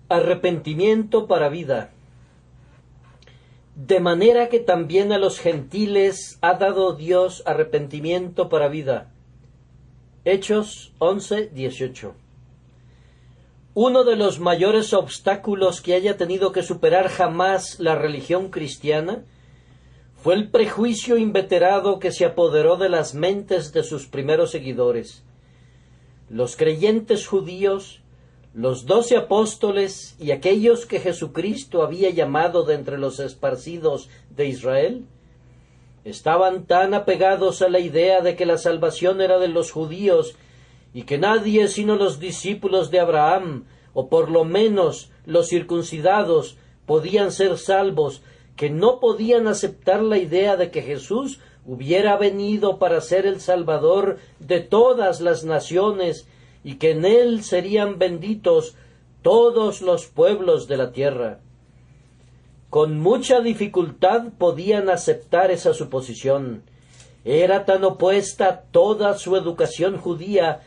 Arrepentimiento para vida. De manera que también a los gentiles ha dado Dios arrepentimiento para vida. Hechos 11:18. Uno de los mayores obstáculos que haya tenido que superar jamás la religión cristiana fue el prejuicio inveterado que se apoderó de las mentes de sus primeros seguidores. Los creyentes judíos, los 12 apóstoles y aquellos que Jesucristo había llamado de entre los esparcidos de Israel, estaban tan apegados a la idea de que la salvación era de los judíos y que nadie sino los discípulos de Abraham, o por lo menos los circuncidados, podían ser salvos, que no podían aceptar la idea de que Jesús hubiera venido para ser el Salvador de todas las naciones y que en él serían benditos todos los pueblos de la tierra. Con mucha dificultad podían aceptar esa suposición. Era tan opuesta a toda su educación judía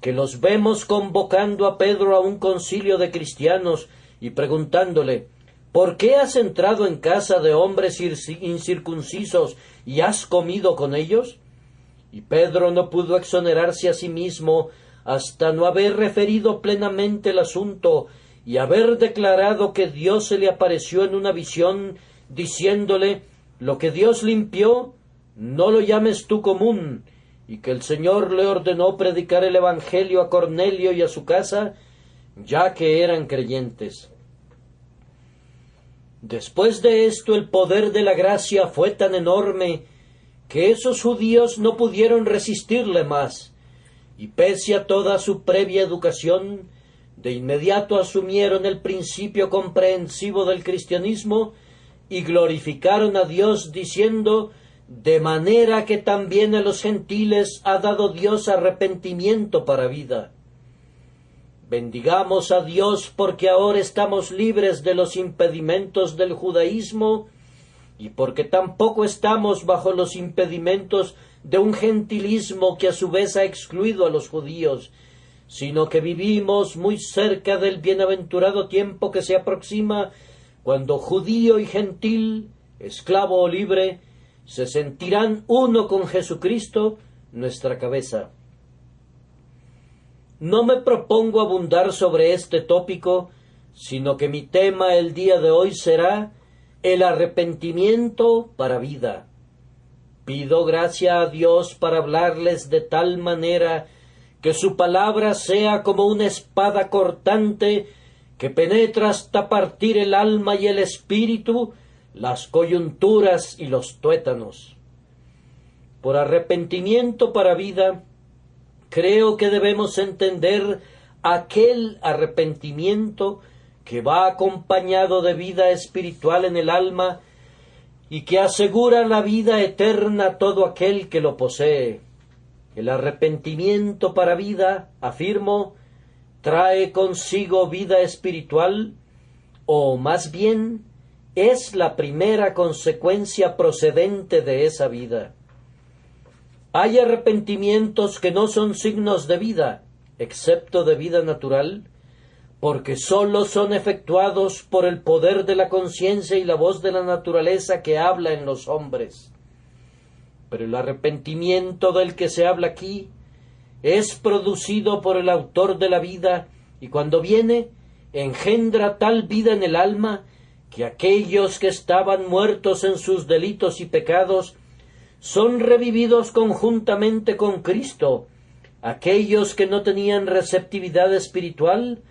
que los vemos convocando a Pedro a un concilio de cristianos y preguntándole: ¿por qué has entrado en casa de hombres incircuncisos y has comido con ellos? Y Pedro no pudo exonerarse a sí mismo hasta no haber referido plenamente el asunto y haber declarado que Dios se le apareció en una visión, diciéndole: lo que Dios limpió, no lo llames tú común, y que el Señor le ordenó predicar el Evangelio a Cornelio y a su casa, ya que eran creyentes. Después de esto, el poder de la gracia fue tan enorme que esos judíos no pudieron resistirle más, y pese a toda su previa educación, de inmediato asumieron el principio comprensivo del cristianismo y glorificaron a Dios diciendo: de manera que también a los gentiles ha dado Dios arrepentimiento para vida. Bendigamos a Dios porque ahora estamos libres de los impedimentos del judaísmo y porque tampoco estamos bajo los impedimentos de un gentilismo que a su vez ha excluido a los judíos, sino que vivimos muy cerca del bienaventurado tiempo que se aproxima, cuando judío y gentil, esclavo o libre, se sentirán uno con Jesucristo, nuestra cabeza. No me propongo abundar sobre este tópico, sino que mi tema el día de hoy será el arrepentimiento para vida. Pido gracia a Dios para hablarles de tal manera que su palabra sea como una espada cortante que penetra hasta partir el alma y el espíritu, las coyunturas y los tuétanos. Por arrepentimiento para vida, creo que debemos entender aquel arrepentimiento que va acompañado de vida espiritual en el alma y que asegura la vida eterna a todo aquel que lo posee. El arrepentimiento para vida, afirmo, trae consigo vida espiritual, o más bien, es la primera consecuencia procedente de esa vida. Hay arrepentimientos que no son signos de vida, excepto de vida natural, porque sólo son efectuados por el poder de la conciencia y la voz de la naturaleza que habla en los hombres. Pero el arrepentimiento del que se habla aquí es producido por el autor de la vida, y cuando viene, engendra tal vida en el alma que aquellos que estaban muertos en sus delitos y pecados son revividos conjuntamente con Cristo. Aquellos que no tenían receptividad espiritual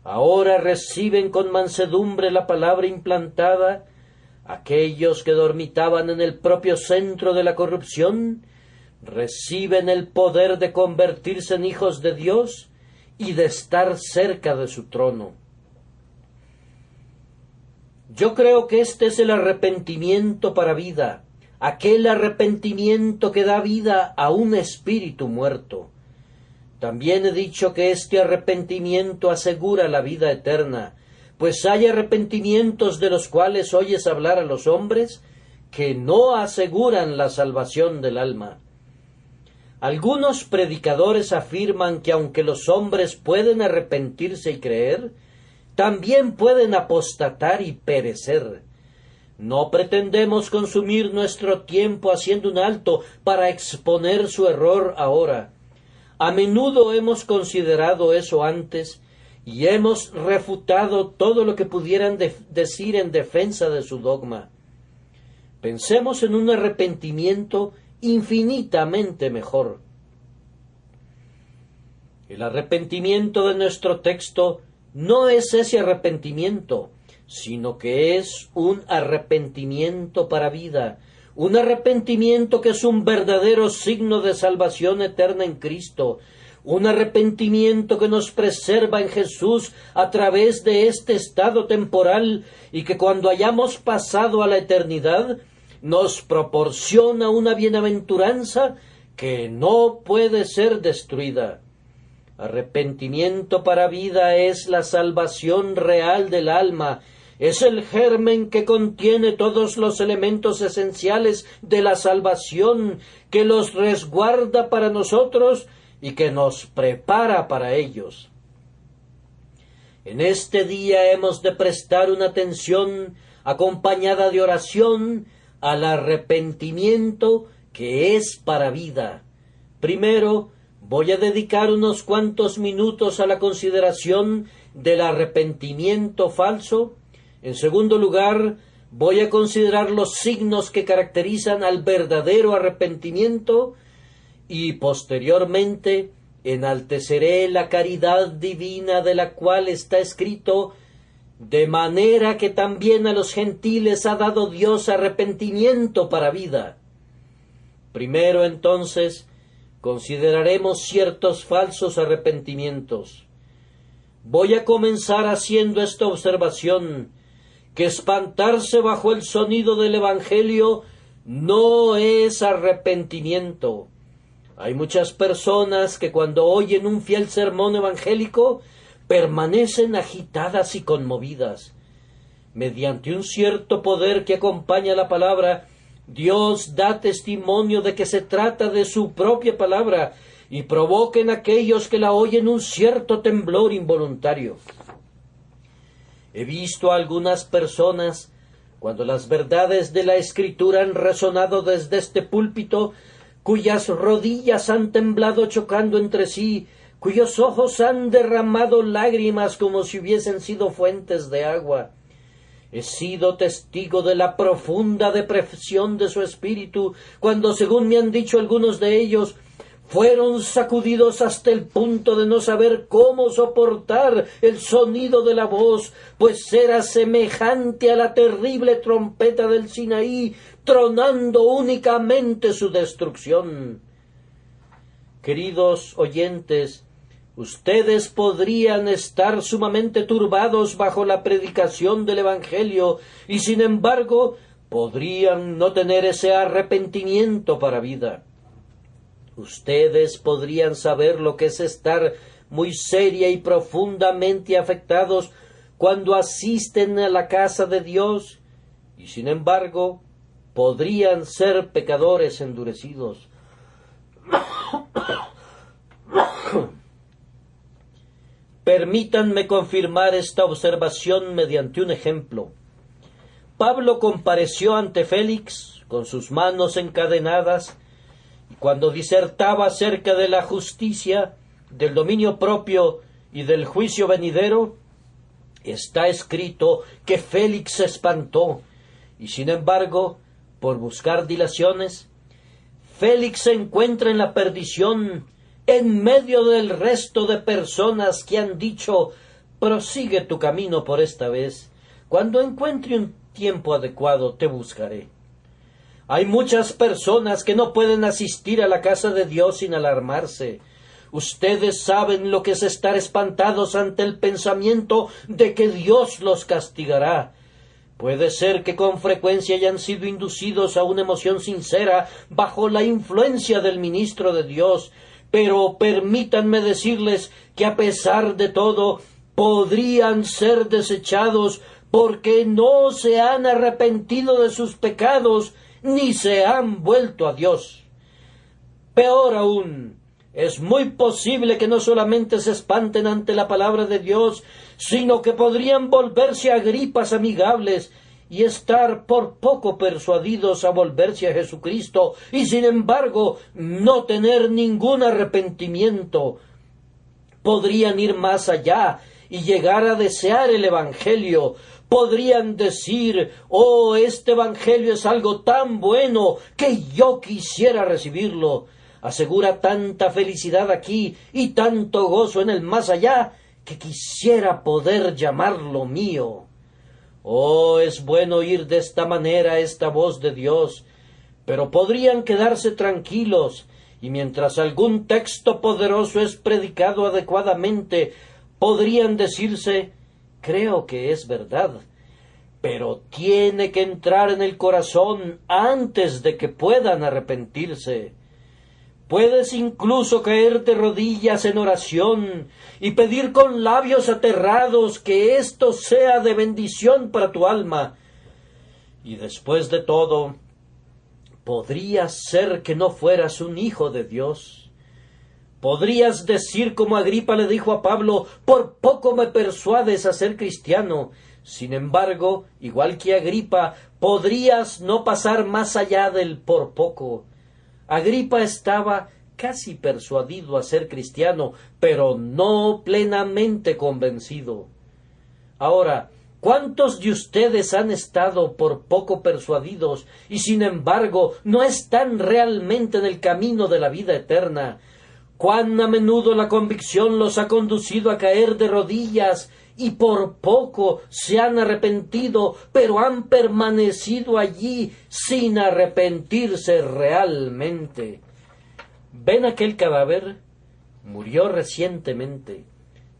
ahora reciben con mansedumbre la palabra implantada. Aquellos que dormitaban en el propio centro de la corrupción reciben el poder de convertirse en hijos de Dios y de estar cerca de su trono. Yo creo que este es el arrepentimiento para vida, aquel arrepentimiento que da vida a un espíritu muerto. También he dicho que este arrepentimiento asegura la vida eterna, pues hay arrepentimientos de los cuales oyes hablar a los hombres que no aseguran la salvación del alma. Algunos predicadores afirman que aunque los hombres pueden arrepentirse y creer, también pueden apostatar y perecer. No pretendemos consumir nuestro tiempo haciendo un alto para exponer su error ahora. A menudo hemos considerado eso antes y hemos refutado todo lo que pudieran decir en defensa de su dogma. Pensemos en un arrepentimiento infinitamente mejor. El arrepentimiento de nuestro texto no es ese arrepentimiento, sino que es un arrepentimiento para vida, un arrepentimiento que es un verdadero signo de salvación eterna en Cristo, un arrepentimiento que nos preserva en Jesús a través de este estado temporal y que cuando hayamos pasado a la eternidad nos proporciona una bienaventuranza que no puede ser destruida. Arrepentimiento para vida es la salvación real del alma, es el germen que contiene todos los elementos esenciales de la salvación, que los resguarda para nosotros y que nos prepara para ellos. En este día hemos de prestar una atención acompañada de oración al arrepentimiento que es para vida. Primero, voy a dedicar unos cuantos minutos a la consideración del arrepentimiento falso. En segundo lugar, voy a considerar los signos que caracterizan al verdadero arrepentimiento y posteriormente enalteceré la caridad divina de la cual está escrito: de manera que también a los gentiles ha dado Dios arrepentimiento para vida. Primero, entonces, consideraremos ciertos falsos arrepentimientos. Voy a comenzar haciendo esta observación, que espantarse bajo el sonido del Evangelio no es arrepentimiento. Hay muchas personas que cuando oyen un fiel sermón evangélico permanecen agitadas y conmovidas. Mediante un cierto poder que acompaña la palabra, Dios da testimonio de que se trata de su propia palabra y provoca en aquellos que la oyen un cierto temblor involuntario. He visto a algunas personas, cuando las verdades de la Escritura han resonado desde este púlpito, cuyas rodillas han temblado chocando entre sí, cuyos ojos han derramado lágrimas como si hubiesen sido fuentes de agua. He sido testigo de la profunda depresión de su espíritu, cuando, según me han dicho algunos de ellos, fueron sacudidos hasta el punto de no saber cómo soportar el sonido de la voz, pues era semejante a la terrible trompeta del Sinaí, tronando únicamente su destrucción. Queridos oyentes, ustedes podrían estar sumamente turbados bajo la predicación del Evangelio y, sin embargo, podrían no tener ese arrepentimiento para vida. Ustedes podrían saber lo que es estar muy seria y profundamente afectados cuando asisten a la casa de Dios y, sin embargo, podrían ser pecadores endurecidos. Permítanme confirmar esta observación mediante un ejemplo. Pablo compareció ante Félix con sus manos encadenadas y cuando disertaba acerca de la justicia, del dominio propio y del juicio venidero, está escrito que Félix se espantó y, sin embargo, por buscar dilaciones, Félix se encuentra en la perdición en medio del resto de personas que han dicho: prosigue tu camino por esta vez, cuando encuentre un tiempo adecuado te buscaré. Hay muchas personas que no pueden asistir a la casa de Dios sin alarmarse. Ustedes saben lo que es estar espantados ante el pensamiento de que Dios los castigará. Puede ser que con frecuencia hayan sido inducidos a una emoción sincera bajo la influencia del ministro de Dios, pero permítanme decirles que a pesar de todo podrían ser desechados porque no se han arrepentido de sus pecados ni se han vuelto a Dios. Peor aún, Es muy posible que no solamente se espanten ante la palabra de Dios, sino que podrían volverse Agripas amigables y estar por poco persuadidos a volverse a Jesucristo, y sin embargo no tener ningún arrepentimiento. Podrían ir más allá y llegar a desear el Evangelio. Podrían decir: oh, este Evangelio es algo tan bueno que yo quisiera recibirlo. Asegura tanta felicidad aquí y tanto gozo en el más allá que quisiera poder llamarlo mío. Oh, es bueno oír de esta manera esta voz de Dios, pero podrían quedarse tranquilos, y mientras algún texto poderoso es predicado adecuadamente, podrían decirse: creo que es verdad, pero tiene que entrar en el corazón antes de que puedan arrepentirse. Puedes incluso caer de rodillas en oración y pedir con labios aterrados que esto sea de bendición para tu alma. Y después de todo, podrías ser que no fueras un hijo de Dios. Podrías decir como Agripa le dijo a Pablo: por poco me persuades a ser cristiano. Sin embargo, igual que Agripa, podrías no pasar más allá del por poco. Agripa estaba casi persuadido a ser cristiano, pero no plenamente convencido. Ahora, ¿cuántos de ustedes han estado por poco persuadidos y sin embargo no están realmente en el camino de la vida eterna? ¿Cuán a menudo la convicción los ha conducido a caer de rodillas y por poco se han arrepentido, pero han permanecido allí sin arrepentirse realmente? ¿Ven aquel cadáver? Murió recientemente.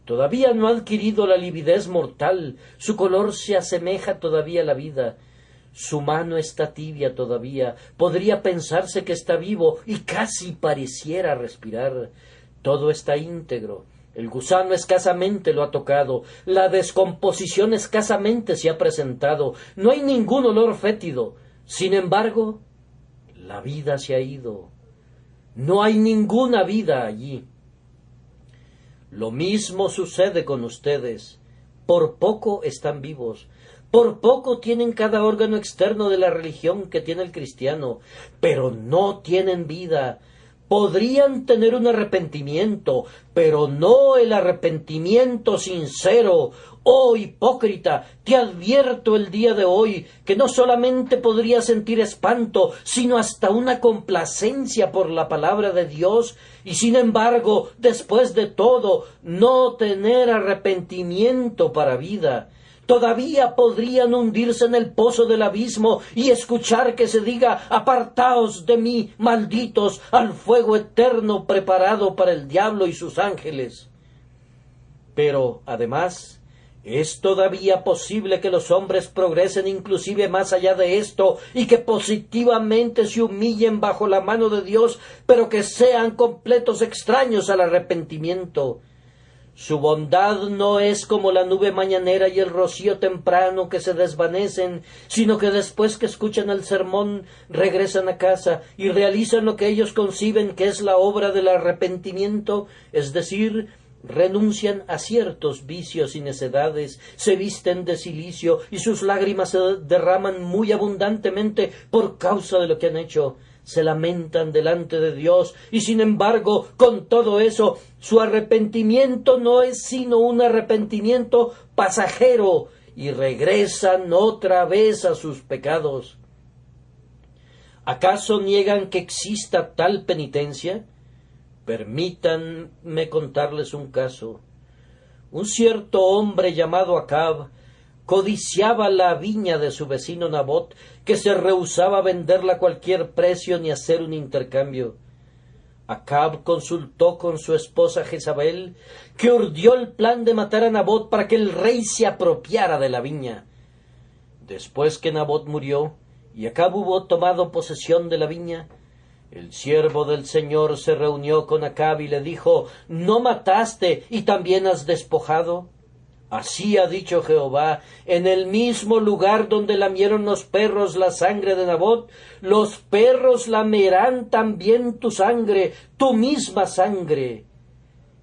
Todavía no ha adquirido la lividez mortal, su color se asemeja todavía a la vida. Su mano está tibia todavía, podría pensarse que está vivo y casi pareciera respirar. Todo está íntegro. El gusano escasamente lo ha tocado, la descomposición escasamente se ha presentado, no hay ningún olor fétido. Sin embargo, la vida se ha ido. No hay ninguna vida allí. Lo mismo sucede con ustedes. Por poco están vivos. Por poco tienen cada órgano externo de la religión que tiene el cristiano, pero no tienen vida. Podrían tener un arrepentimiento, pero no el arrepentimiento sincero. Oh, hipócrita, te advierto el día de hoy que no solamente podrías sentir espanto, sino hasta una complacencia por la palabra de Dios, y sin embargo, después de todo, no tener arrepentimiento para vida. Todavía podrían hundirse en el pozo del abismo y escuchar que se diga: apartaos de mí, malditos, al fuego eterno preparado para el diablo y sus ángeles. Pero, además, es todavía posible que los hombres progresen inclusive más allá de esto y que positivamente se humillen bajo la mano de Dios, pero que sean completos extraños al arrepentimiento. Su bondad no es como la nube mañanera y el rocío temprano que se desvanecen, sino que después que escuchan el sermón regresan a casa y realizan lo que ellos conciben que es la obra del arrepentimiento, es decir, renuncian a ciertos vicios y necedades, se visten de cilicio y sus lágrimas se derraman muy abundantemente por causa de lo que han hecho. Se lamentan delante de Dios y sin embargo, con todo eso, su arrepentimiento no es sino un arrepentimiento pasajero y regresan otra vez a sus pecados. ¿Acaso niegan que exista tal penitencia? Permítanme contarles un caso. Un cierto hombre llamado Acab codiciaba la viña de su vecino Nabot, que se rehusaba a venderla a cualquier precio ni hacer un intercambio. Acab consultó con su esposa Jezabel, que urdió el plan de matar a Nabot para que el rey se apropiara de la viña. Después que Nabot murió y Acab hubo tomado posesión de la viña, el siervo del Señor se reunió con Acab y le dijo: ¿no mataste y también has despojado? Así ha dicho Jehová, en el mismo lugar donde lamieron los perros la sangre de Nabot, los perros lamerán también tu sangre, tu misma sangre.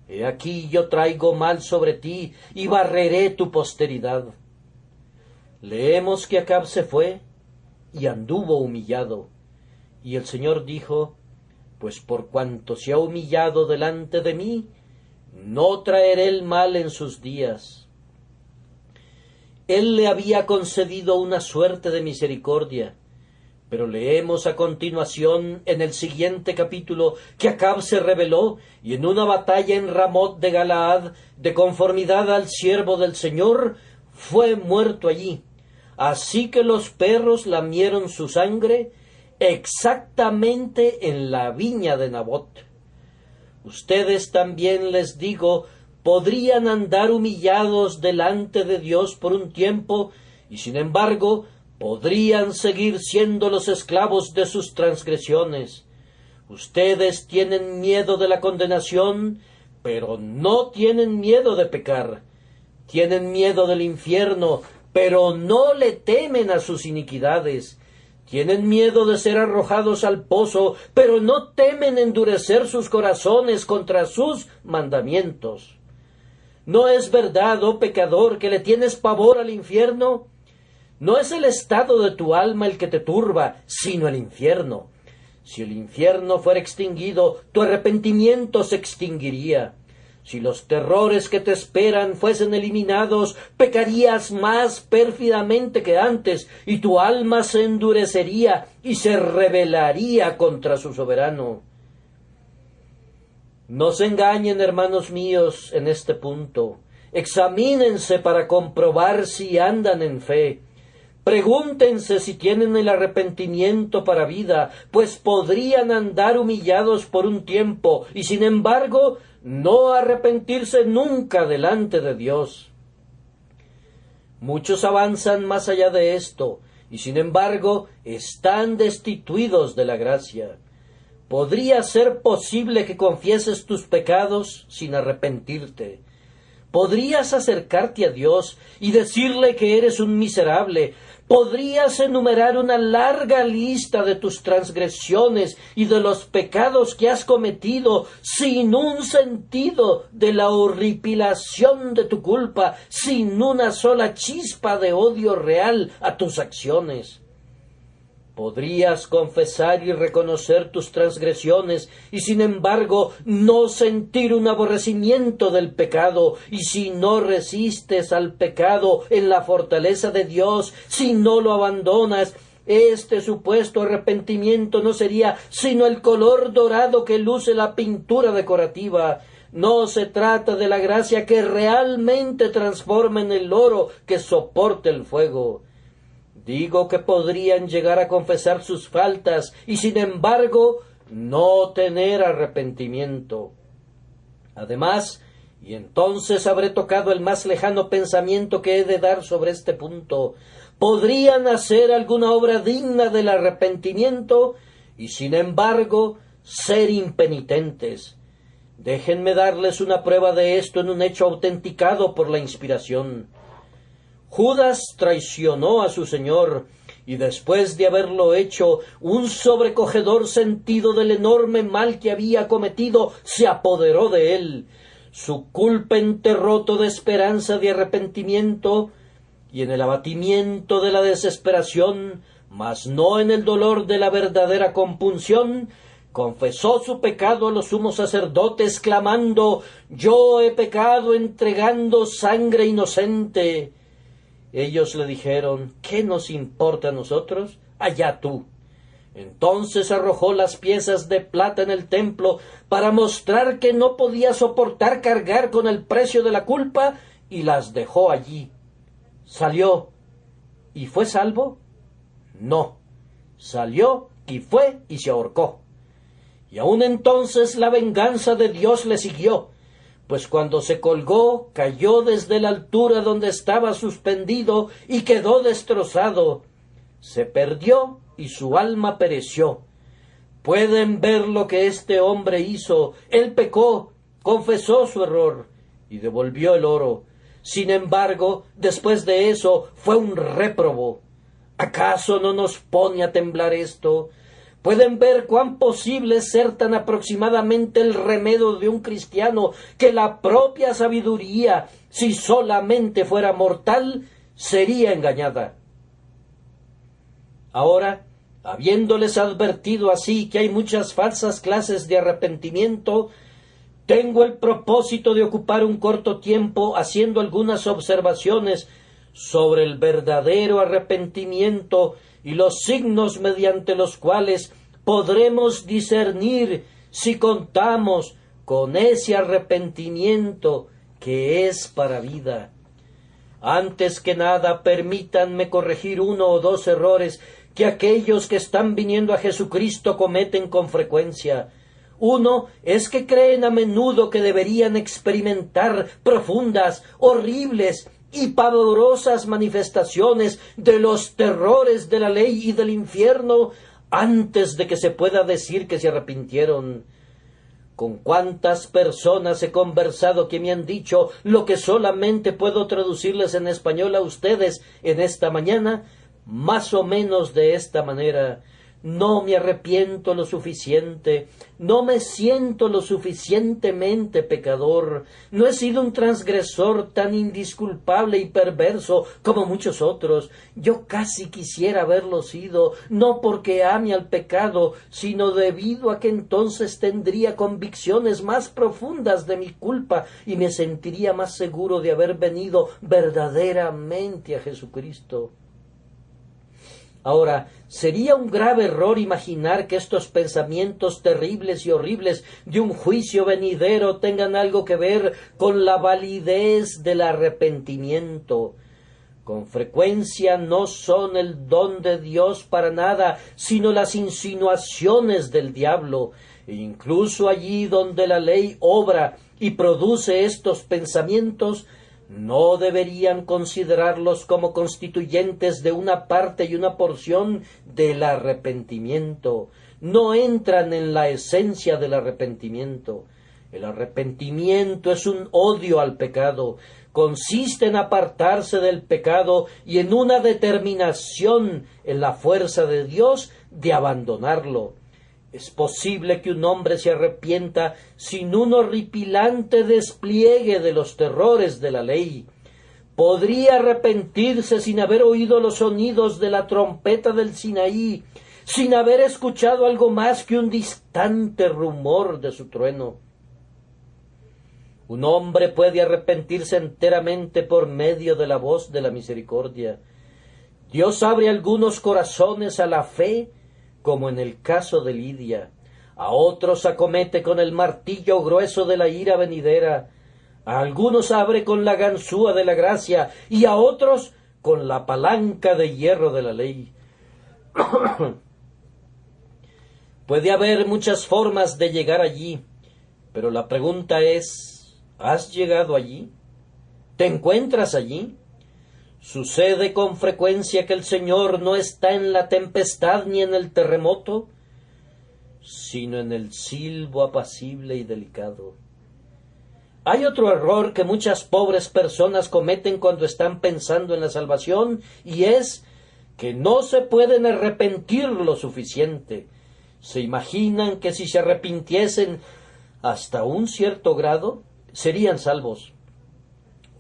He aquí yo traigo mal sobre ti, y barreré tu posteridad. Leemos que Acab se fue, y anduvo humillado. Y el Señor dijo, pues por cuanto se ha humillado delante de mí, no traeré el mal en sus días. Él le había concedido una suerte de misericordia, pero leemos a continuación en el siguiente capítulo que Acab se rebeló y en una batalla en Ramot de Galaad, de conformidad al siervo del Señor, fue muerto allí. Así que los perros lamieron su sangre exactamente en la viña de Nabot. Ustedes también, les digo, podrían andar humillados delante de Dios por un tiempo, y sin embargo podrían seguir siendo los esclavos de sus transgresiones. Ustedes tienen miedo de la condenación, pero no tienen miedo de pecar. Tienen miedo del infierno, pero no le temen a sus iniquidades. Tienen miedo de ser arrojados al pozo, pero no temen endurecer sus corazones contra sus mandamientos. ¿No es verdad, oh pecador, que le tienes pavor al infierno? No es el estado de tu alma el que te turba, sino el infierno. Si el infierno fuera extinguido, tu arrepentimiento se extinguiría. Si los terrores que te esperan fuesen eliminados, pecarías más pérfidamente que antes, y tu alma se endurecería y se rebelaría contra su soberano. No se engañen, hermanos míos, en este punto. Examínense para comprobar si andan en fe. Pregúntense si tienen el arrepentimiento para vida, pues podrían andar humillados por un tiempo y sin embargo no arrepentirse nunca delante de Dios. Muchos avanzan más allá de esto y sin embargo están destituidos de la gracia. ¿Podría ser posible que confieses tus pecados sin arrepentirte? ¿Podrías acercarte a Dios y decirle que eres un miserable? ¿Podrías enumerar una larga lista de tus transgresiones y de los pecados que has cometido sin un sentido de la horripilación de tu culpa, sin una sola chispa de odio real a tus acciones? Podrías confesar y reconocer tus transgresiones y sin embargo no sentir un aborrecimiento del pecado, y si no resistes al pecado en la fortaleza de Dios, si no lo abandonas, este supuesto arrepentimiento no sería sino el color dorado que luce la pintura decorativa. No se trata de la gracia que realmente transforma en el oro que soporte el fuego. Digo que podrían llegar a confesar sus faltas y sin embargo no tener arrepentimiento. Además, y entonces habré tocado el más lejano pensamiento que he de dar sobre este punto, podrían hacer alguna obra digna del arrepentimiento y sin embargo ser impenitentes. Déjenme darles una prueba de esto en un hecho autenticado por la inspiración. Judas traicionó a su Señor, y después de haberlo hecho, un sobrecogedor sentido del enorme mal que había cometido se apoderó de él. Su culpa enterró toda esperanza de arrepentimiento, y en el abatimiento de la desesperación, mas no en el dolor de la verdadera compunción, confesó su pecado a los sumos sacerdotes, clamando: «Yo he pecado entregando sangre inocente». Ellos le dijeron: «¿Qué nos importa a nosotros? Allá tú». Entonces arrojó las piezas de plata en el templo para mostrar que no podía soportar cargar con el precio de la culpa y las dejó allí. ¿Salió y fue salvo? No. Salió y fue y se ahorcó. Y aun entonces la venganza de Dios le siguió, pues cuando se colgó, cayó desde la altura donde estaba suspendido y quedó destrozado. Se perdió y su alma pereció. Pueden ver lo que este hombre hizo. Él pecó, confesó su error y devolvió el oro. Sin embargo, después de eso, fue un réprobo. ¿Acaso no nos pone a temblar esto? ¿Pueden ver cuán posible es ser tan aproximadamente el remedio de un cristiano que la propia sabiduría, si solamente fuera mortal, sería engañada? Ahora, habiéndoles advertido así que hay muchas falsas clases de arrepentimiento, tengo el propósito de ocupar un corto tiempo haciendo algunas observaciones sobre el verdadero arrepentimiento y los signos mediante los cuales podremos discernir si contamos con ese arrepentimiento que es para vida. Antes que nada, permítanme corregir uno o dos errores que aquellos que están viniendo a Jesucristo cometen con frecuencia. Uno es que creen a menudo que deberían experimentar profundas, horribles y pavorosas manifestaciones de los terrores de la ley y del infierno antes de que se pueda decir que se arrepintieron. ¿Con cuántas personas he conversado que me han dicho lo que solamente puedo traducirles en español a ustedes en esta mañana? Más o menos de esta manera: no me arrepiento lo suficiente, no me siento lo suficientemente pecador, no he sido un transgresor tan indisculpable y perverso como muchos otros, yo casi quisiera haberlo sido, no porque ame al pecado, sino debido a que entonces tendría convicciones más profundas de mi culpa y me sentiría más seguro de haber venido verdaderamente a Jesucristo. Ahora, sería un grave error imaginar que estos pensamientos terribles y horribles de un juicio venidero tengan algo que ver con la validez del arrepentimiento. Con frecuencia no son el don de Dios para nada, sino las insinuaciones del diablo. E incluso allí donde la ley obra y produce estos pensamientos, no deberían considerarlos como constituyentes de una parte y una porción del arrepentimiento. No entran en la esencia del arrepentimiento. El arrepentimiento es un odio al pecado. Consiste en apartarse del pecado y en una determinación en la fuerza de Dios de abandonarlo. Es posible que un hombre se arrepienta sin un horripilante despliegue de los terrores de la ley. Podría arrepentirse sin haber oído los sonidos de la trompeta del Sinaí, sin haber escuchado algo más que un distante rumor de su trueno. Un hombre puede arrepentirse enteramente por medio de la voz de la misericordia. Dios abre algunos corazones a la fe, como en el caso de Lidia. A otros acomete con el martillo grueso de la ira venidera. A algunos abre con la ganzúa de la gracia y a otros con la palanca de hierro de la ley. Puede haber muchas formas de llegar allí, pero la pregunta es: ¿has llegado allí? ¿Te encuentras allí? ¿Sucede con frecuencia que el Señor no está en la tempestad ni en el terremoto, sino en el silbo apacible y delicado? Hay otro error que muchas pobres personas cometen cuando están pensando en la salvación, y es que no se pueden arrepentir lo suficiente. Se imaginan que si se arrepintiesen hasta un cierto grado, serían salvos.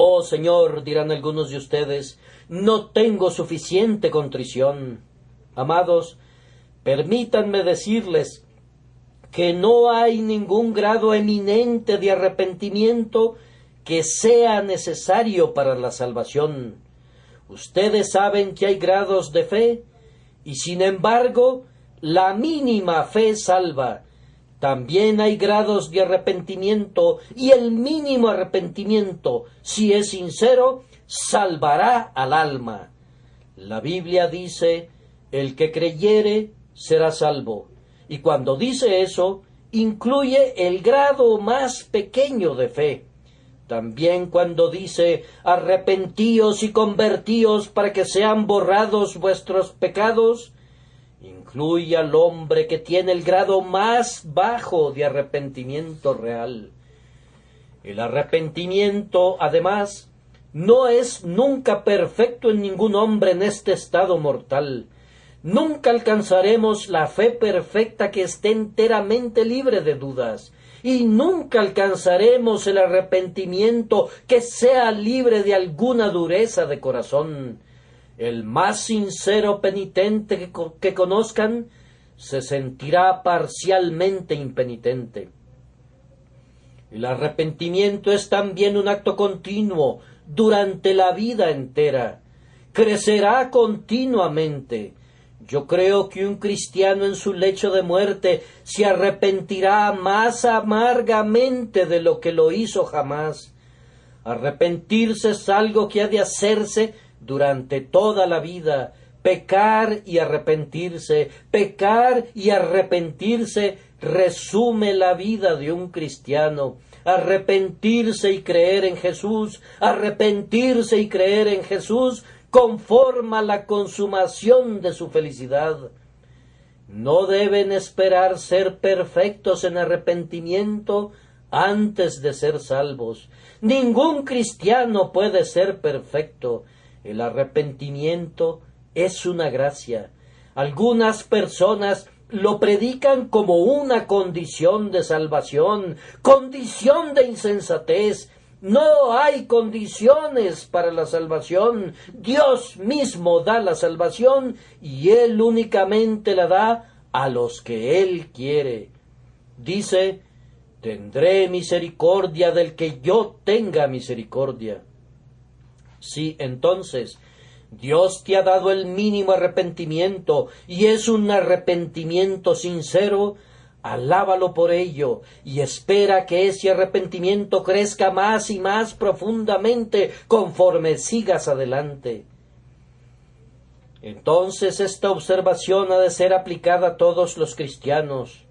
Oh Señor, dirán algunos de ustedes, no tengo suficiente contrición. Amados, permítanme decirles que no hay ningún grado eminente de arrepentimiento que sea necesario para la salvación. Ustedes saben que hay grados de fe, y sin embargo, la mínima fe salva. También hay grados de arrepentimiento, y el mínimo arrepentimiento, si es sincero, salvará al alma. La Biblia dice: el que creyere será salvo. Y cuando dice eso, incluye el grado más pequeño de fe. También cuando dice: arrepentíos y convertíos para que sean borrados vuestros pecados, incluye al hombre que tiene el grado más bajo de arrepentimiento real. El arrepentimiento, además, no es nunca perfecto en ningún hombre en este estado mortal. Nunca alcanzaremos la fe perfecta que esté enteramente libre de dudas, y nunca alcanzaremos el arrepentimiento que sea libre de alguna dureza de corazón. El más sincero penitente que conozcan se sentirá parcialmente impenitente. El arrepentimiento es también un acto continuo durante la vida entera. Crecerá continuamente. Yo creo que un cristiano en su lecho de muerte se arrepentirá más amargamente de lo que lo hizo jamás. Arrepentirse es algo que ha de hacerse durante toda la vida. Pecar y arrepentirse resume la vida de un cristiano. Arrepentirse y creer en Jesús, conforma la consumación de su felicidad. No deben esperar ser perfectos en arrepentimiento antes de ser salvos. Ningún cristiano puede ser perfecto. El arrepentimiento es una gracia. Algunas personas lo predican como una condición de salvación, condición de insensatez. No hay condiciones para la salvación. Dios mismo da la salvación y Él únicamente la da a los que Él quiere. Dice: tendré misericordia del que yo tenga misericordia. Sí, entonces, Dios te ha dado el mínimo arrepentimiento y es un arrepentimiento sincero. Alábalo por ello y espera que ese arrepentimiento crezca más y más profundamente conforme sigas adelante. Entonces esta observación ha de ser aplicada a todos los cristianos.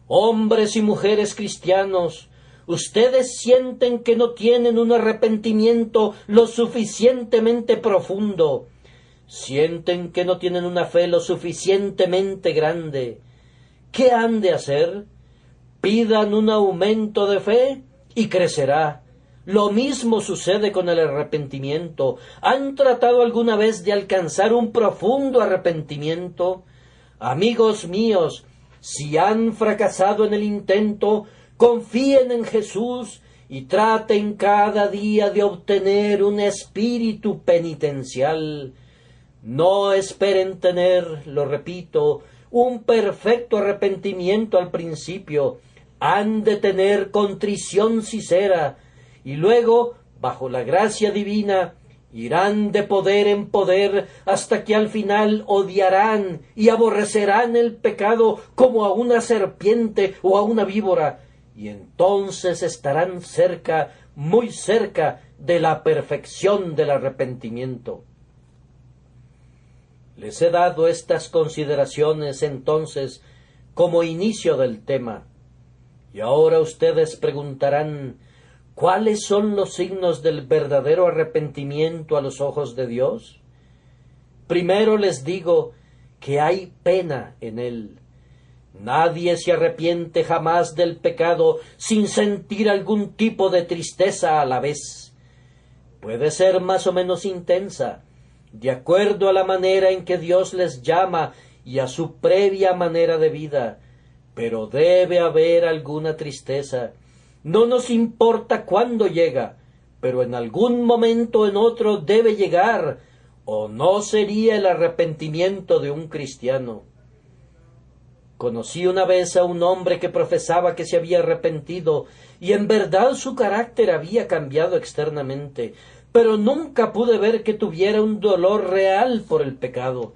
Hombres y mujeres cristianos, ustedes sienten que no tienen un arrepentimiento lo suficientemente profundo, sienten que no tienen una fe lo suficientemente grande. ¿Qué han de hacer? Pidan un aumento de fe y crecerá. Lo mismo sucede con el arrepentimiento. ¿Han tratado alguna vez de alcanzar un profundo arrepentimiento? Amigos míos, si han fracasado en el intento, confíen en Jesús y traten cada día de obtener un espíritu penitencial. No esperen tener, lo repito, un perfecto arrepentimiento al principio. Han de tener contrición sincera y luego, bajo la gracia divina, irán de poder en poder hasta que al final odiarán y aborrecerán el pecado como a una serpiente o a una víbora, y entonces estarán cerca, muy cerca de la perfección del arrepentimiento. Les he dado estas consideraciones entonces como inicio del tema. Y ahora ustedes preguntarán, ¿cuáles son los signos del verdadero arrepentimiento a los ojos de Dios? Primero les digo que hay pena en él. Nadie se arrepiente jamás del pecado sin sentir algún tipo de tristeza a la vez. Puede ser más o menos intensa, de acuerdo a la manera en que Dios les llama y a su previa manera de vida, pero debe haber alguna tristeza. No nos importa cuándo llega, pero en algún momento o en otro debe llegar, o no sería el arrepentimiento de un cristiano. Conocí una vez a un hombre que profesaba que se había arrepentido, y en verdad su carácter había cambiado externamente, pero nunca pude ver que tuviera un dolor real por el pecado.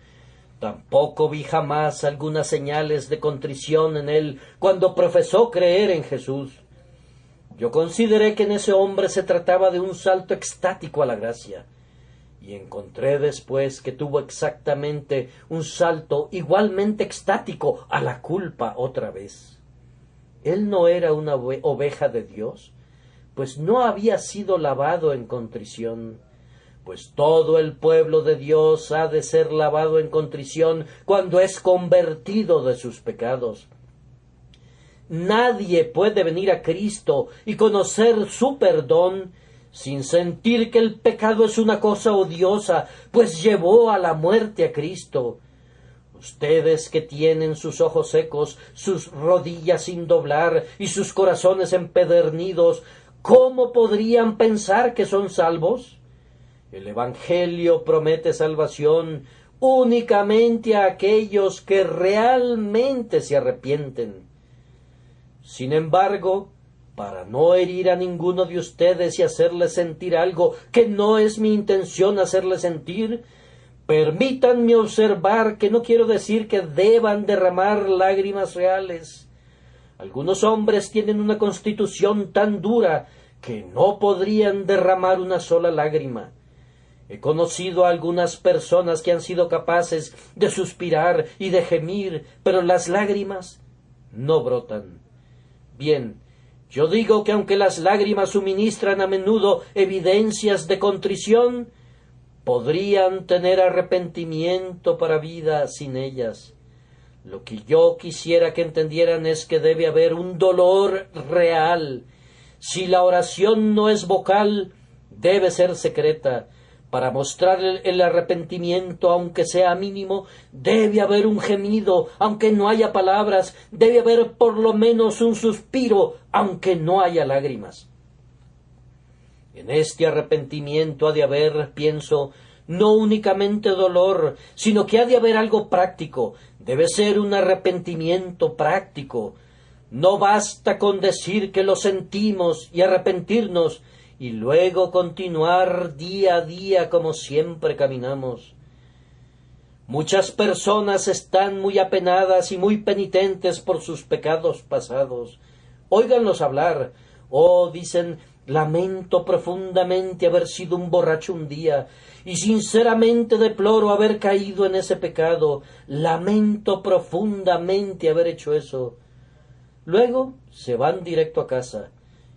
Tampoco vi jamás algunas señales de contrición en él cuando profesó creer en Jesús. Yo consideré que en ese hombre se trataba de un salto extático a la gracia, y encontré después que tuvo exactamente un salto igualmente extático a la culpa otra vez. Él no era una oveja de Dios, pues no había sido lavado en contrición, pues todo el pueblo de Dios ha de ser lavado en contrición cuando es convertido de sus pecados. Nadie puede venir a Cristo y conocer su perdón sin sentir que el pecado es una cosa odiosa, pues llevó a la muerte a Cristo. Ustedes que tienen sus ojos secos, sus rodillas sin doblar y sus corazones empedernidos, ¿cómo podrían pensar que son salvos? El Evangelio promete salvación únicamente a aquellos que realmente se arrepienten. Sin embargo, para no herir a ninguno de ustedes y hacerles sentir algo que no es mi intención hacerles sentir, permítanme observar que no quiero decir que deban derramar lágrimas reales. Algunos hombres tienen una constitución tan dura que no podrían derramar una sola lágrima. He conocido a algunas personas que han sido capaces de suspirar y de gemir, pero las lágrimas no brotan. Bien, yo digo que aunque las lágrimas suministran a menudo evidencias de contrición, podrían tener arrepentimiento para vida sin ellas. Lo que yo quisiera que entendieran es que debe haber un dolor real. Si la oración no es vocal, debe ser secreta. Para mostrar el arrepentimiento, aunque sea mínimo, debe haber un gemido, aunque no haya palabras, debe haber por lo menos un suspiro, aunque no haya lágrimas. En este arrepentimiento ha de haber, pienso, no únicamente dolor, sino que ha de haber algo práctico. Debe ser un arrepentimiento práctico. No basta con decir que lo sentimos y arrepentirnos, y luego continuar día a día como siempre caminamos. Muchas personas están muy apenadas y muy penitentes por sus pecados pasados. Óiganlos hablar. Oh, dicen, lamento profundamente haber sido un borracho un día, y sinceramente deploro haber caído en ese pecado. Lamento profundamente haber hecho eso. Luego se van directo a casa,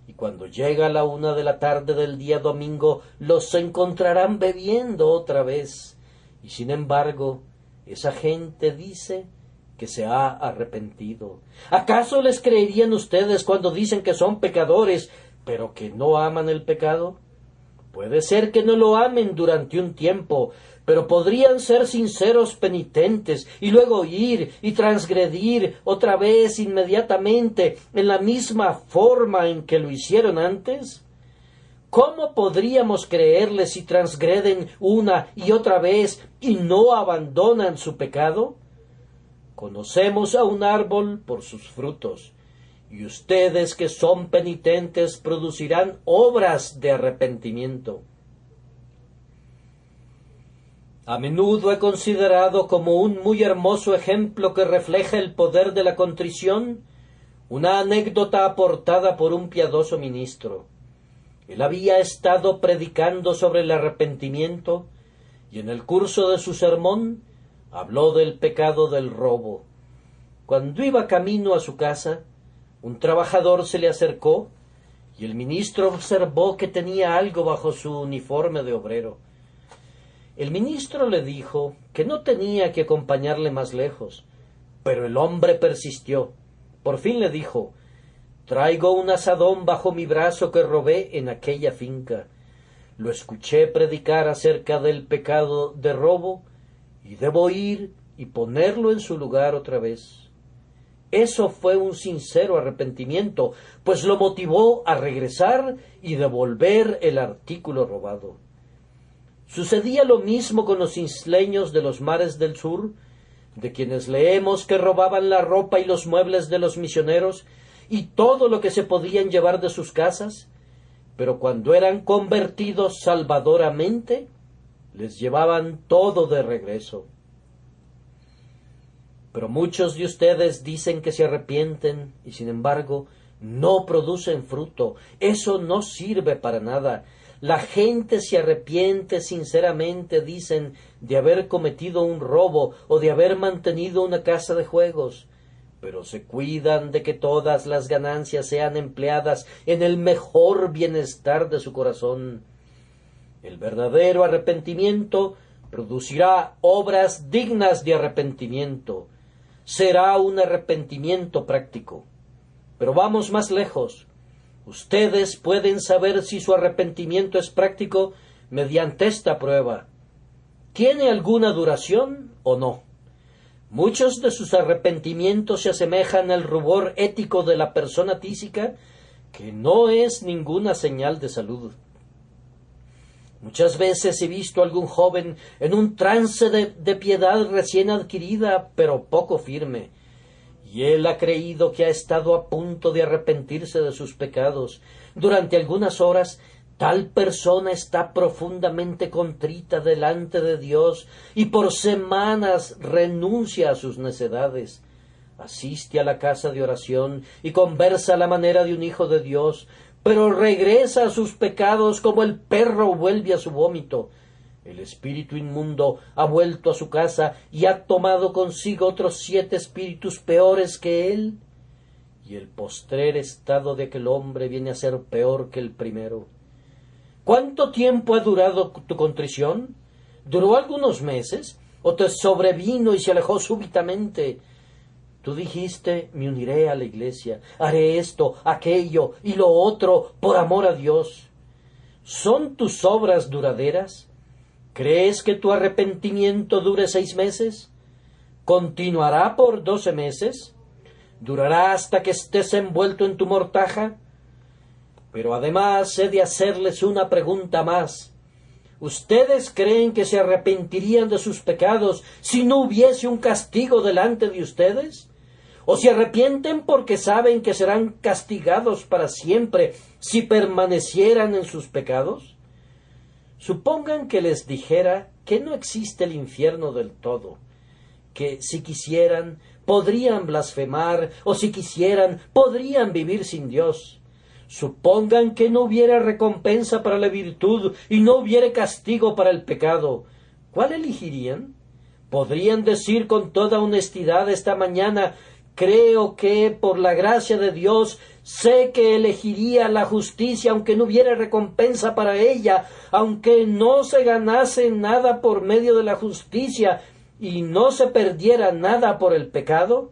y cuando llega la 1 de la tarde del día domingo, los encontrarán bebiendo otra vez. Y sin embargo, esa gente dice que se ha arrepentido. ¿Acaso les creerían ustedes cuando dicen que son pecadores, pero que no aman el pecado? Puede ser que no lo amen durante un tiempo, pero podrían ser sinceros penitentes y luego ir y transgredir otra vez inmediatamente en la misma forma en que lo hicieron antes. ¿Cómo podríamos creerles si transgreden una y otra vez y no abandonan su pecado? Conocemos a un árbol por sus frutos, y ustedes que son penitentes producirán obras de arrepentimiento. A menudo he considerado como un muy hermoso ejemplo que refleja el poder de la contrición una anécdota aportada por un piadoso ministro. Él había estado predicando sobre el arrepentimiento y en el curso de su sermón habló del pecado del robo. Cuando iba camino a su casa, un trabajador se le acercó y el ministro observó que tenía algo bajo su uniforme de obrero. El ministro le dijo que no tenía que acompañarle más lejos, pero el hombre persistió. Por fin le dijo: «Traigo un azadón bajo mi brazo que robé en aquella finca. Lo escuché predicar acerca del pecado de robo y debo ir y ponerlo en su lugar otra vez». Eso fue un sincero arrepentimiento, pues lo motivó a regresar y devolver el artículo robado. Sucedía lo mismo con los isleños de los mares del sur, de quienes leemos que robaban la ropa y los muebles de los misioneros y todo lo que se podían llevar de sus casas, pero cuando eran convertidos salvadoramente, les llevaban todo de regreso. Pero muchos de ustedes dicen que se arrepienten y sin embargo no producen fruto. Eso no sirve para nada. La gente se arrepiente sinceramente, dicen, de haber cometido un robo o de haber mantenido una casa de juegos, pero se cuidan de que todas las ganancias sean empleadas en el mejor bienestar de su corazón. El verdadero arrepentimiento producirá obras dignas de arrepentimiento. Será un arrepentimiento práctico. Pero vamos más lejos. Ustedes pueden saber si su arrepentimiento es práctico mediante esta prueba. ¿Tiene alguna duración o no? Muchos de sus arrepentimientos se asemejan al rubor ético de la persona tísica, que no es ninguna señal de salud. Muchas veces he visto a algún joven en un trance de piedad recién adquirida, pero poco firme, y él ha creído que ha estado a punto de arrepentirse de sus pecados. Durante algunas horas, tal persona está profundamente contrita delante de Dios y por semanas renuncia a sus necedades. Asiste a la casa de oración y conversa a la manera de un hijo de Dios, pero regresa a sus pecados como el perro vuelve a su vómito. El espíritu inmundo ha vuelto a su casa y ha tomado consigo otros 7 espíritus peores que él, y el postrer estado de aquel hombre viene a ser peor que el primero. ¿Cuánto tiempo ha durado tu contrición? ¿Duró algunos meses? ¿O te sobrevino y se alejó súbitamente? Tú dijiste, me uniré a la iglesia, haré esto, aquello y lo otro por amor a Dios. ¿Son tus obras duraderas? ¿Crees que tu arrepentimiento dure 6 meses? ¿Continuará por 12 meses? ¿Durará hasta que estés envuelto en tu mortaja? Pero además he de hacerles una pregunta más. ¿Ustedes creen que se arrepentirían de sus pecados si no hubiese un castigo delante de ustedes? ¿O se arrepienten porque saben que serán castigados para siempre si permanecieran en sus pecados? Supongan que les dijera que no existe el infierno del todo, que si quisieran podrían blasfemar o si quisieran podrían vivir sin Dios. Supongan que no hubiera recompensa para la virtud y no hubiera castigo para el pecado. ¿Cuál elegirían? ¿Podrían decir con toda honestidad esta mañana: creo que, por la gracia de Dios, sé que elegiría la justicia aunque no hubiera recompensa para ella, aunque no se ganase nada por medio de la justicia y no se perdiera nada por el pecado?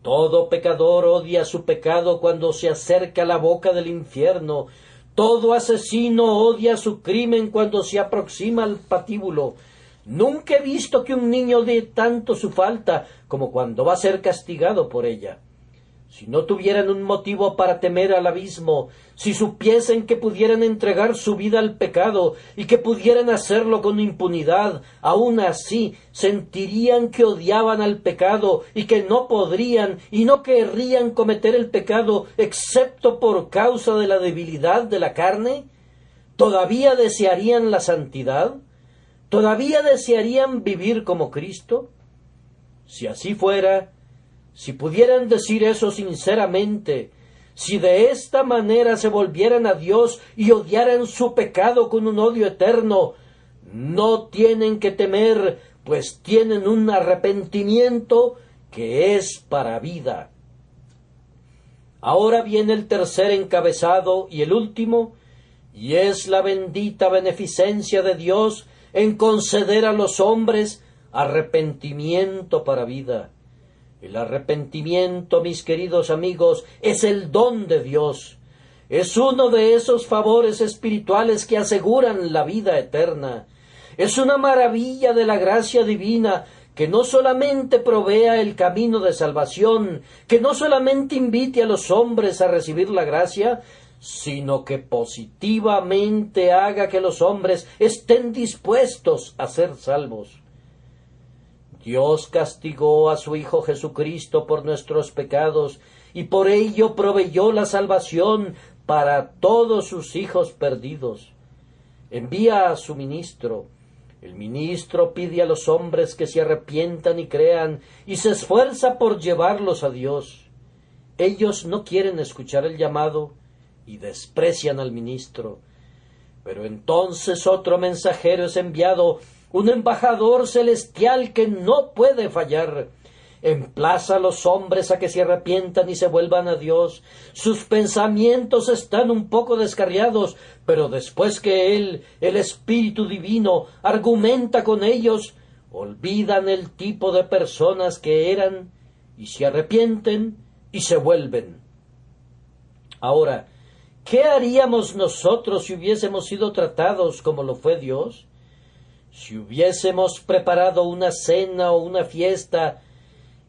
Todo pecador odia su pecado cuando se acerca a la boca del infierno. Todo asesino odia su crimen cuando se aproxima al patíbulo. Nunca he visto que un niño odie tanto su falta como cuando va a ser castigado por ella. Si no tuvieran un motivo para temer al abismo, si supiesen que pudieran entregar su vida al pecado y que pudieran hacerlo con impunidad, aun así sentirían que odiaban al pecado y que no podrían y no querrían cometer el pecado excepto por causa de la debilidad de la carne. ¿Todavía desearían la santidad? ¿Todavía desearían vivir como Cristo? Si así fuera, si pudieran decir eso sinceramente, si de esta manera se volvieran a Dios y odiaran su pecado con un odio eterno, no tienen que temer, pues tienen un arrepentimiento que es para vida. Ahora viene el tercer encabezado y el último, y es la bendita beneficencia de Dios en conceder a los hombres arrepentimiento para vida. El arrepentimiento, mis queridos amigos, es el don de Dios. Es uno de esos favores espirituales que aseguran la vida eterna. Es una maravilla de la gracia divina que no solamente provea el camino de salvación, que no solamente invite a los hombres a recibir la gracia, sino que positivamente haga que los hombres estén dispuestos a ser salvos. Dios castigó a su Hijo Jesucristo por nuestros pecados y por ello proveyó la salvación para todos sus hijos perdidos. Envía a su ministro. El ministro pide a los hombres que se arrepientan y crean y se esfuerza por llevarlos a Dios. Ellos no quieren escuchar el llamado y desprecian al ministro. Pero entonces otro mensajero es enviado, un embajador celestial que no puede fallar. Emplaza a los hombres a que se arrepientan y se vuelvan a Dios. Sus pensamientos están un poco descarriados, pero después que Él, el Espíritu Divino, argumenta con ellos, olvidan el tipo de personas que eran y se arrepienten y se vuelven. Ahora, ¿qué haríamos nosotros si hubiésemos sido tratados como lo fue Dios? Si hubiésemos preparado una cena o una fiesta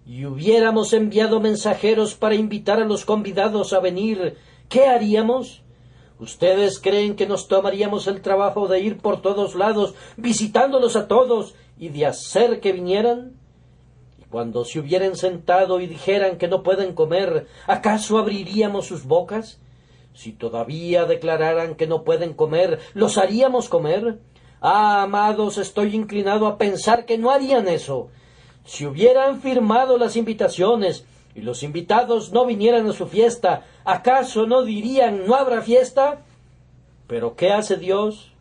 y hubiéramos enviado mensajeros para invitar a los convidados a venir, ¿qué haríamos? ¿Ustedes creen que nos tomaríamos el trabajo de ir por todos lados, visitándolos a todos y de hacer que vinieran? Y cuando se hubieran sentado y dijeran que no pueden comer, ¿acaso abriríamos sus bocas? Si todavía declararan que no pueden comer, ¿los haríamos comer? Ah, amados, estoy inclinado a pensar que no harían eso. Si hubieran firmado las invitaciones y los invitados no vinieran a su fiesta, ¿acaso no dirían no habrá fiesta? ¿Pero qué hace Dios?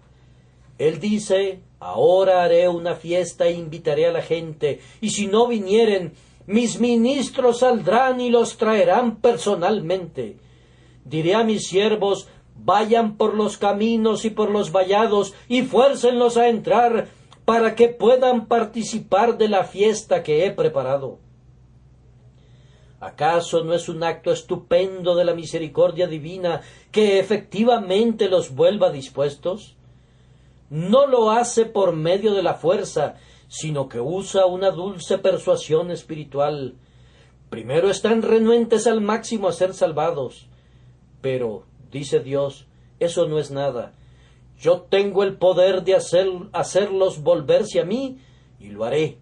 Él dice, ahora haré una fiesta e invitaré a la gente, y si no vinieren, mis ministros saldrán y los traerán personalmente. Diré a mis siervos, vayan por los caminos y por los vallados y fuércenlos a entrar para que puedan participar de la fiesta que he preparado. ¿Acaso no es un acto estupendo de la misericordia divina que efectivamente los vuelva dispuestos? No lo hace por medio de la fuerza, sino que usa una dulce persuasión espiritual. Primero están renuentes al máximo a ser salvados, pero dice Dios, eso no es nada. Yo tengo el poder de hacerlos volverse a mí, y lo haré.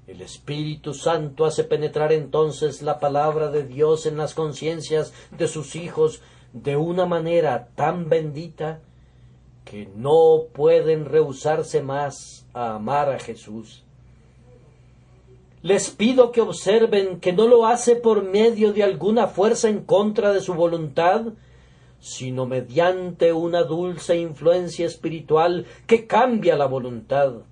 El Espíritu Santo hace penetrar entonces la palabra de Dios en las conciencias de sus hijos de una manera tan bendita que no pueden rehusarse más a amar a Jesús. Les pido que observen que no lo hace por medio de alguna fuerza en contra de su voluntad, sino mediante una dulce influencia espiritual que cambia la voluntad.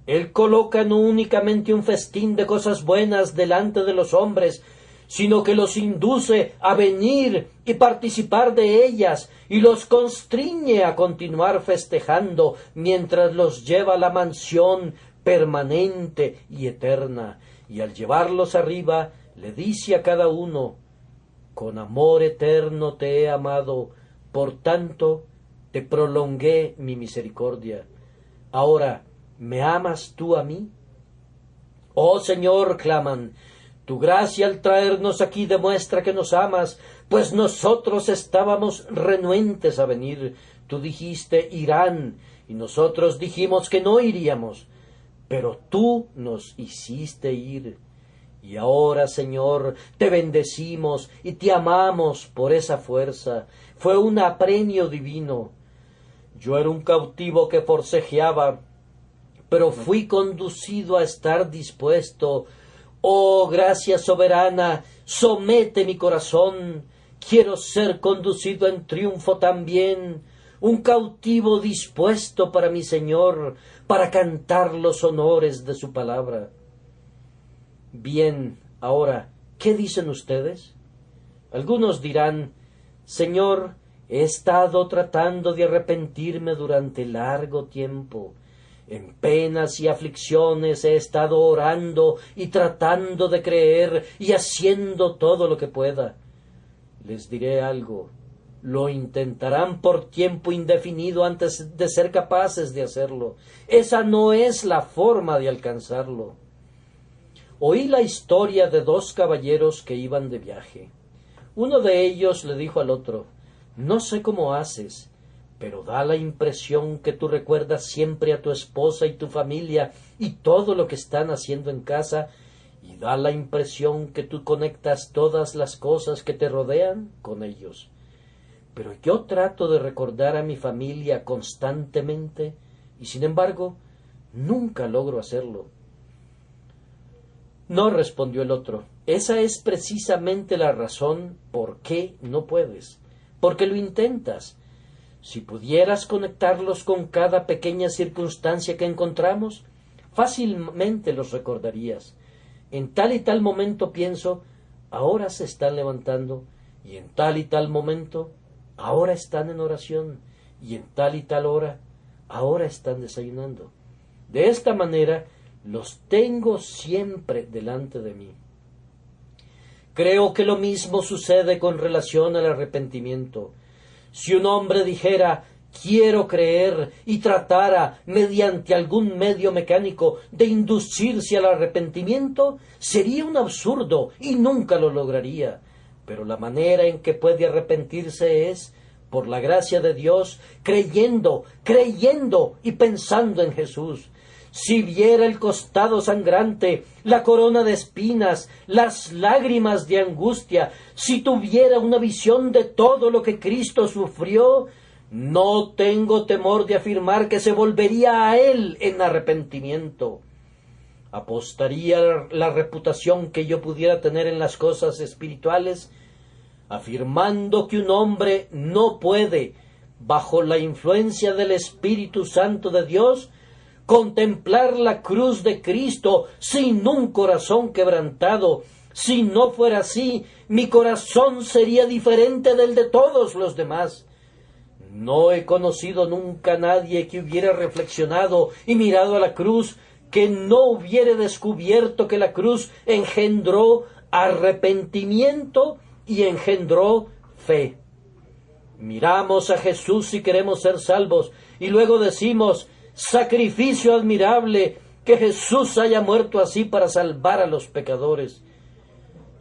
Él coloca no únicamente un festín de cosas buenas delante de los hombres, sino que los induce a venir y participar de ellas, y los constriñe a continuar festejando mientras los lleva a la mansión permanente y eterna, y al llevarlos arriba le dice a cada uno, con amor eterno te he amado, por tanto te prolongué mi misericordia. Ahora, ¿me amas tú a mí? Oh Señor, claman, tu gracia al traernos aquí demuestra que nos amas, pues nosotros estábamos renuentes a venir. Tú dijiste irán, y nosotros dijimos que no iríamos, pero tú nos hiciste ir. Y ahora, Señor, te bendecimos y te amamos por esa fuerza. Fue un apremio divino. Yo era un cautivo que forcejeaba, pero fui conducido a estar dispuesto. Oh, gracia soberana, somete mi corazón. Quiero ser conducido en triunfo también, un cautivo dispuesto para mi Señor, para cantar los honores de su palabra. Bien, ahora, ¿qué dicen ustedes? Algunos dirán, Señor, he estado tratando de arrepentirme durante largo tiempo. En penas y aflicciones he estado orando y tratando de creer y haciendo todo lo que pueda. Les diré algo, lo intentarán por tiempo indefinido antes de ser capaces de hacerlo. Esa no es la forma de alcanzarlo. Oí la historia de dos caballeros que iban de viaje. Uno de ellos le dijo al otro, no sé cómo haces, pero da la impresión que tú recuerdas siempre a tu esposa y tu familia y todo lo que están haciendo en casa, y da la impresión que tú conectas todas las cosas que te rodean con ellos. Pero yo trato de recordar a mi familia constantemente, y sin embargo, nunca logro hacerlo. No, respondió el otro, esa es precisamente la razón por qué no puedes, porque lo intentas. Si pudieras conectarlos con cada pequeña circunstancia que encontramos, fácilmente los recordarías. En tal y tal momento pienso, ahora se están levantando, y en tal y tal momento, ahora están en oración, y en tal y tal hora, ahora están desayunando. De esta manera, los tengo siempre delante de mí. Creo que lo mismo sucede con relación al arrepentimiento. Si un hombre dijera, quiero creer, y tratara, mediante algún medio mecánico, de inducirse al arrepentimiento, sería un absurdo y nunca lo lograría. Pero la manera en que puede arrepentirse es, por la gracia de Dios, creyendo y pensando en Jesús. Si viera el costado sangrante, la corona de espinas, las lágrimas de angustia, si tuviera una visión de todo lo que Cristo sufrió, no tengo temor de afirmar que se volvería a Él en arrepentimiento. Apostaría la reputación que yo pudiera tener en las cosas espirituales, afirmando que un hombre no puede, bajo la influencia del Espíritu Santo de Dios, contemplar la cruz de Cristo sin un corazón quebrantado. Si no fuera así, mi corazón sería diferente del de todos los demás. No he conocido nunca a nadie que hubiera reflexionado y mirado a la cruz, que no hubiera descubierto que la cruz engendró arrepentimiento y engendró fe. Miramos a Jesús si queremos ser salvos, y luego decimos, sacrificio admirable, que Jesús haya muerto así para salvar a los pecadores.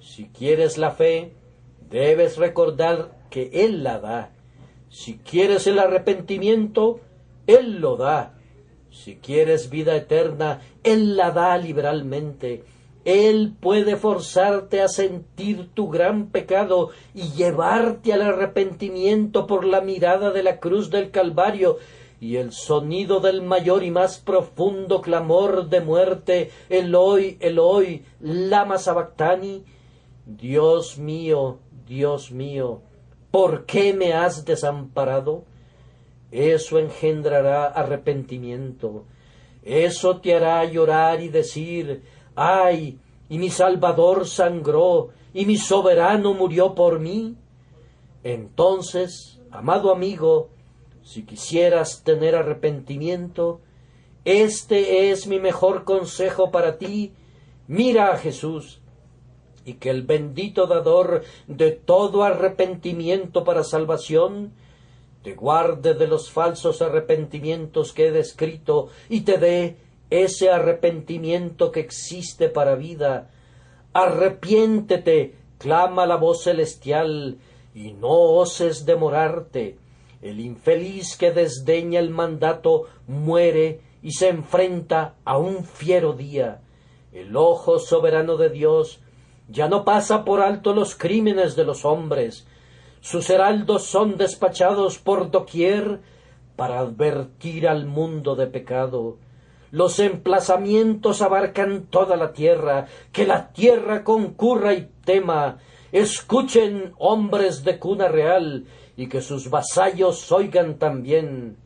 Si quieres la fe, debes recordar que Él la da. Si quieres el arrepentimiento, Él lo da. Si quieres vida eterna, Él la da liberalmente. Él puede forzarte a sentir tu gran pecado y llevarte al arrepentimiento por la mirada de la cruz del Calvario y el sonido del mayor y más profundo clamor de muerte, Eloi, Eloi, lama sabactani. Dios mío, ¿por qué me has desamparado? Eso engendrará arrepentimiento. Eso te hará llorar y decir, ¡ay! Y mi Salvador sangró, y mi soberano murió por mí. Entonces, amado amigo, si quisieras tener arrepentimiento, este es mi mejor consejo para ti. Mira a Jesús, y que el bendito dador de todo arrepentimiento para salvación te guarde de los falsos arrepentimientos que he descrito y te dé ese arrepentimiento que existe para vida. Arrepiéntete, clama la voz celestial, y no oses demorarte. El infeliz que desdeña el mandato muere y se enfrenta a un fiero día. El ojo soberano de Dios ya no pasa por alto los crímenes de los hombres. Sus heraldos son despachados por doquier para advertir al mundo de pecado. Los emplazamientos abarcan toda la tierra, que la tierra concurra y tema. Escuchen, hombres de cuna real, y que sus vasallos oigan también.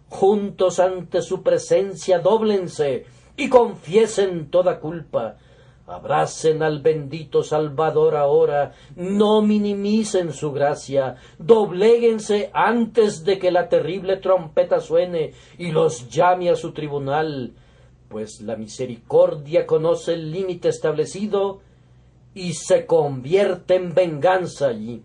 Juntos ante su presencia dóblense y confiesen toda culpa. Abracen al bendito Salvador ahora, no minimicen su gracia, dobléguense antes de que la terrible trompeta suene y los llame a su tribunal, pues la misericordia conoce el límite establecido y se convierte en venganza allí.